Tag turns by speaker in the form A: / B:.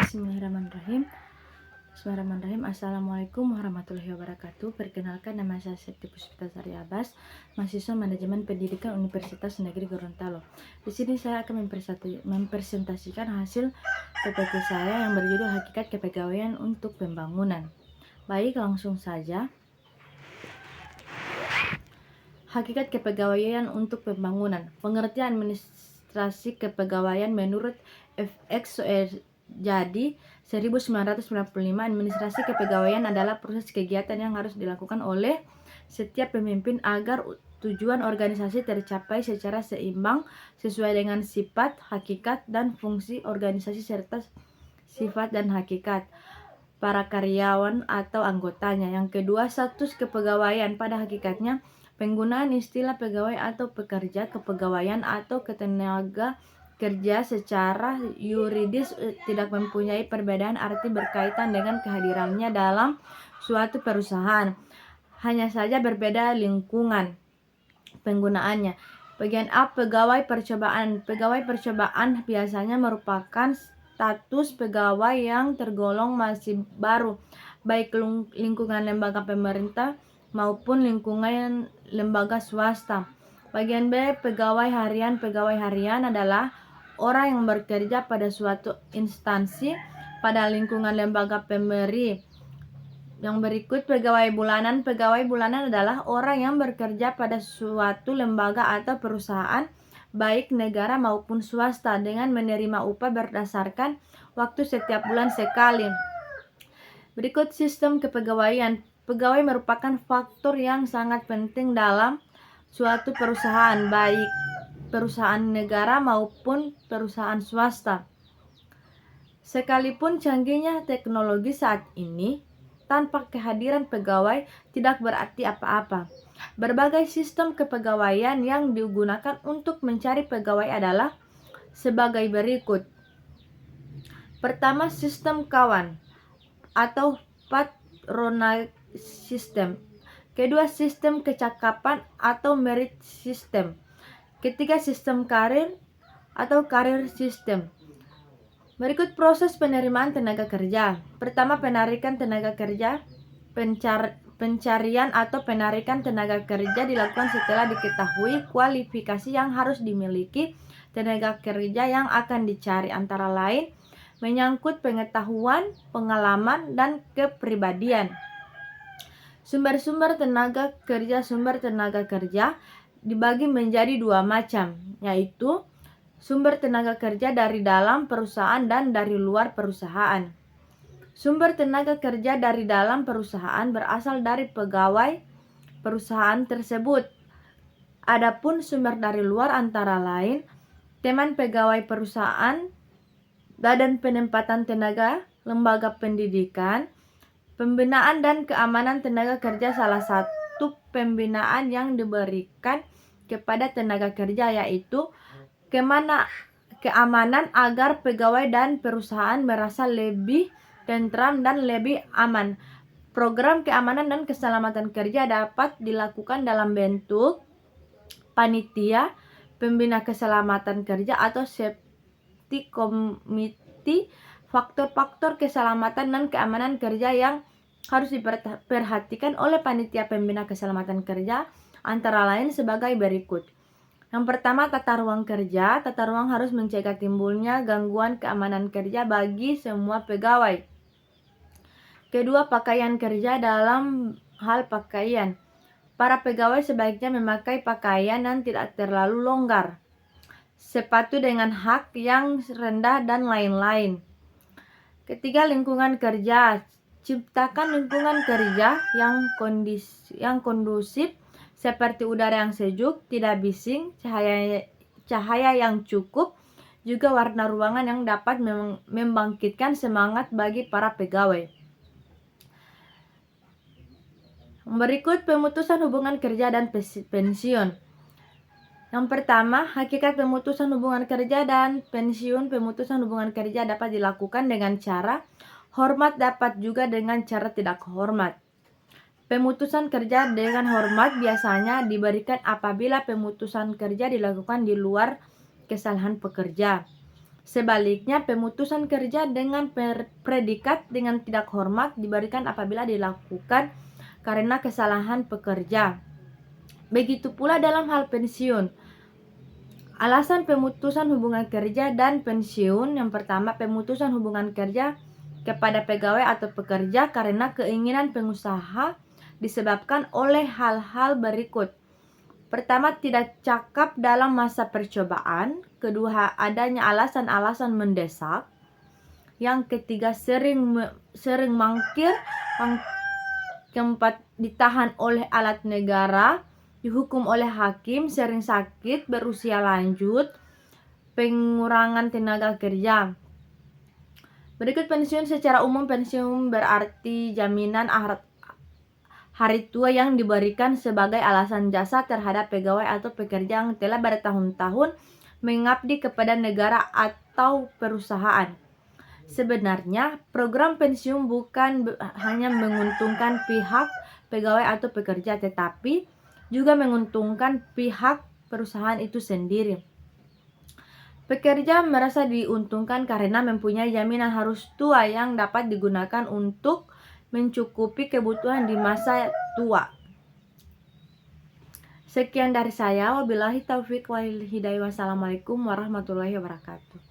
A: Bismillahirrahmanirrahim. Assalamualaikum warahmatullahi wabarakatuh. Perkenalkan, nama saya Septi Puspitasari Abbas, mahasiswa Manajemen Pendidikan Universitas Negeri Gorontalo. Di sini saya akan mempresentasikan hasil PPT saya yang berjudul Hakikat Kepegawaian untuk Pembangunan. Baik, langsung saja. Hakikat kepegawaian untuk pembangunan. Pengertian administrasi kepegawaian menurut FX jadi 1995, administrasi kepegawaian adalah proses kegiatan yang harus dilakukan oleh setiap pemimpin agar tujuan organisasi tercapai secara seimbang sesuai dengan sifat, hakikat, dan fungsi organisasi serta sifat dan hakikat para karyawan atau anggotanya. Yang kedua, status kepegawaian. Pada hakikatnya, penggunaan istilah pegawai atau pekerja kepegawaian atau ketenaga kerja secara yuridis tidak mempunyai perbedaan arti berkaitan dengan kehadirannya dalam suatu perusahaan. Hanya saja berbeda lingkungan penggunaannya. Bagian A, pegawai percobaan. Pegawai percobaan biasanya merupakan status pegawai yang tergolong masih baru, baik lingkungan lembaga pemerintah maupun lingkungan lembaga swasta. Bagian B, pegawai harian. Pegawai harian adalah orang yang bekerja pada suatu instansi pada lingkungan lembaga pemberi. Yang berikut, pegawai bulanan. Pegawai bulanan adalah orang yang bekerja pada suatu lembaga atau perusahaan baik negara maupun swasta dengan menerima upah berdasarkan waktu setiap bulan sekali. Berikut sistem kepegawaian. Pegawai merupakan faktor yang sangat penting dalam suatu perusahaan, baik perusahaan negara maupun perusahaan swasta. Sekalipun canggihnya teknologi saat ini, tanpa kehadiran pegawai tidak berarti apa-apa. Berbagai sistem kepegawaian yang digunakan untuk mencari pegawai adalah sebagai berikut. Pertama, sistem kawan atau patronage system. Kedua, sistem kecakapan atau merit system. Ketiga, sistem karir atau career system. Berikut proses penerimaan tenaga kerja. Pertama, penarikan tenaga kerja. Pencarian atau penarikan tenaga kerja dilakukan setelah diketahui kualifikasi yang harus dimiliki tenaga kerja yang akan dicari, antara lain menyangkut pengetahuan, pengalaman, dan kepribadian. Sumber-sumber tenaga kerja. Sumber tenaga kerja dibagi menjadi dua macam, yaitu sumber tenaga kerja dari dalam perusahaan dan dari luar perusahaan. Sumber tenaga kerja dari dalam perusahaan berasal dari pegawai perusahaan tersebut. Adapun sumber dari luar antara lain teman pegawai perusahaan, badan penempatan tenaga, lembaga pendidikan, pembinaan dan keamanan tenaga kerja. Salah satu pembinaan yang diberikan kepada tenaga kerja yaitu keamanan agar pegawai dan perusahaan merasa lebih tentram dan lebih aman. Program keamanan dan keselamatan kerja dapat dilakukan dalam bentuk panitia pembina keselamatan kerja atau safety committee. Faktor-faktor keselamatan dan keamanan kerja yang harus diperhatikan oleh panitia pembina keselamatan kerja antara lain sebagai berikut. Yang pertama, tata ruang kerja. Tata ruang harus mencegah timbulnya gangguan keamanan kerja bagi semua pegawai. Kedua, pakaian kerja. Dalam hal pakaian, para pegawai sebaiknya memakai pakaian yang tidak terlalu longgar, sepatu dengan hak yang rendah, dan lain-lain. Ketiga, lingkungan kerja. Ciptakan lingkungan kerja yang kondusif seperti udara yang sejuk, tidak bising, cahaya yang cukup, juga warna ruangan yang dapat membangkitkan semangat bagi para pegawai. Berikut pemutusan hubungan kerja dan pensiun. Yang pertama, hakikat pemutusan hubungan kerja dan pensiun. Pemutusan hubungan kerja dapat dilakukan dengan cara hormat, dapat juga dengan cara tidak hormat. Pemutusan kerja dengan hormat biasanya diberikan apabila pemutusan kerja dilakukan di luar kesalahan pekerja. Sebaliknya, pemutusan kerja dengan predikat dengan tidak hormat diberikan apabila dilakukan karena kesalahan pekerja. Begitu pula dalam hal pensiun. Alasan pemutusan hubungan kerja dan pensiun. Yang pertama, pemutusan hubungan kerja kepada pegawai atau pekerja karena keinginan pengusaha disebabkan oleh hal-hal berikut. Pertama, tidak cakap dalam masa percobaan. Kedua, adanya alasan-alasan mendesak. Yang ketiga, sering mangkir. Yang keempat, ditahan oleh alat negara, dihukum oleh hakim, sering sakit, berusia lanjut, pengurangan tenaga kerja. Berikut pensiun secara umum. Pensiun berarti jaminan hari tua yang diberikan sebagai alasan jasa terhadap pegawai atau pekerja yang telah bertahun-tahun mengabdi kepada negara atau perusahaan. Sebenarnya, program pensiun bukan hanya menguntungkan pihak pegawai atau pekerja, tetapi juga menguntungkan pihak perusahaan itu sendiri. Pekerja merasa diuntungkan karena mempunyai jaminan harus tua yang dapat digunakan untuk mencukupi kebutuhan di masa tua. Sekian dari saya. Wabillahi taufiq wal hidayah. Wassalamualaikum warahmatullahi wabarakatuh.